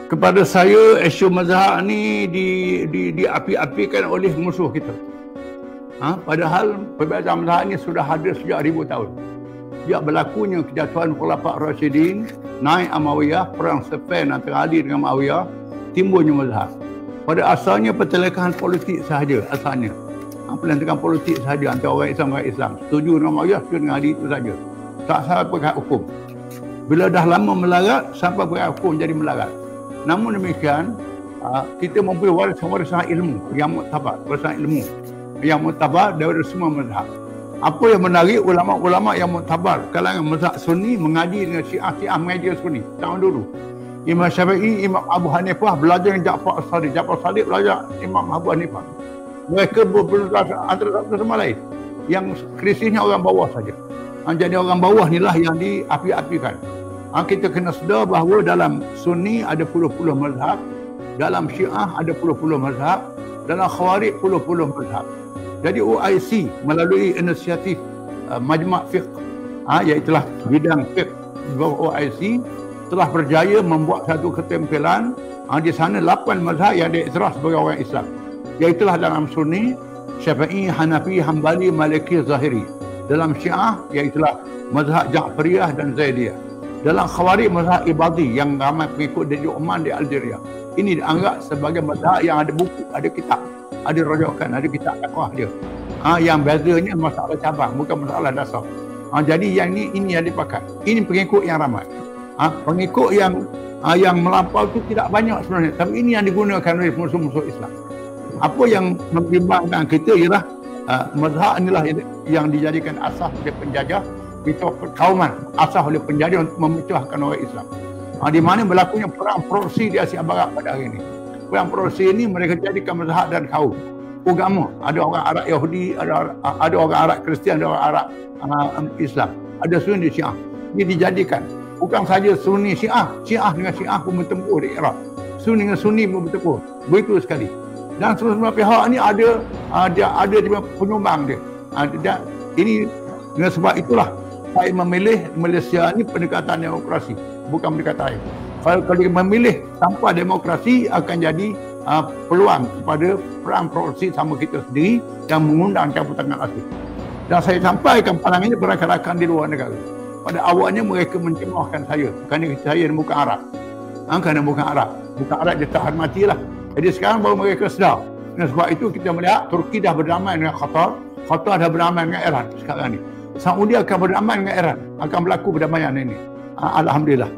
Kepada saya, isu mazhab ni diapi-apikan oleh musuh kita. Padahal perbezaan mazhab ni sudah ada sejak 1000 tahun. Sejak berlakunya kejatuhan Khulafa' Rasyidin, naik Umayyah, perang Siffin antara Ali dengan Muawiyah, timbulnya mazhab. Pada asalnya pertelekahan politik sahaja, asalnya. Pertelekahan politik sahaja antara orang Islam dengan Islam. Setuju dengan Muawiyah, setuju dengan Ali, itu saja. Tak sampai perkara hukum. Bila dah lama melarat, sampai perkara hukum jadi melarat. Namun demikian, kita mempunyai warisan ilmu yang muktabar, warisan ilmu yang muktabar dari semua mazhab. Apa yang menarik, ulama-ulama yang muktabar kalangan mazhab Sunni mengaji dengan Syiah mengaji dengan Sunni tahun dulu. Imam Syafi'i, Imam Abu Hanifah belajar dengan Ja'far As-Sadiq, Ja'far As-Sadiq belajar Imam Abu Hanifah. Mereka berbeza antara satu sama lain. Yang krisisnya orang bawah saja. Jadi orang bawah inilah yang diapi-apikan. Kita kena sedar bahawa dalam Sunni ada puluh-puluh mazhab, dalam Syiah ada puluh-puluh mazhab, dalam Khawarij puluh-puluh mazhab. Jadi OIC melalui inisiatif Majma' Fiqh, iaitulah bidang fiqh di bawah OIC, telah berjaya membuat satu ketempelan di sana 8 mazhab yang diiktiraf sebagai orang Islam. Iaitulah dalam Sunni, Syafi'i, Hanafi, Hambali, Maliki, Zahiri. Dalam Syiah, iaitulah mazhab Ja'fariyah dan Zaidiyah. Dalam Khawarij, mazhab Ibadi yang ramai pengikut dari Oman, di Algeria. Ini dianggap sebagai mazhab yang ada buku, ada kitab, ada rujukan, ada kitab dakwah dia. Yang bezanya masalah cabang, bukan masalah dasar. Jadi yang ini yang dipakai. Ini pengikut yang ramai. Pengikut yang melampau itu tidak banyak sebenarnya, tapi ini yang digunakan oleh musuh-musuh Islam. Apa yang membimbangkan kita ialah mazhab inilah yang dijadikan asas oleh penjajah, kita perkauman asas oleh penjajah untuk memecahkan orang Islam. Di mana berlakunya perang proksi di Asia Barat pada hari ini. Perang proksi ini mereka jadikan mazhab dan kaum agama. Ada orang Arab Yahudi, ada orang Arab Kristian, ada orang Arab Islam, ada Sunni Syiah. Ini dijadikan bukan saja Sunni Syiah, Syiah dengan Syiah pun bertempur di Iraq, Sunni dengan Sunni pun bertempur. Begitu sekali. Dan semua pihak ini ada penyumbang dia. Ini dengan sebab itulah saya memilih Malaysia ini pendekatan demokrasi, bukan pendekatan lain. Kalau memilih tanpa demokrasi akan jadi peluang kepada perang proksi sama kita sendiri yang mengundang campur tangan asing. Dan saya sampaikan pandangan ini kepada rakan-rakan di luar negara. Pada awalnya mereka mencemoohkan saya kerana saya bukan Arab. Kerana bukan Arab. Bukan Arab dia tak hormatilah. Jadi sekarang baru mereka sedar. Dan sebab itu kita melihat Turki dah berdamai dengan Qatar. Qatar dah berdamai dengan Iran sekarang ni. Saudi akan berdamai dengan Iran. Akan berlaku perdamaian ini. Alhamdulillah.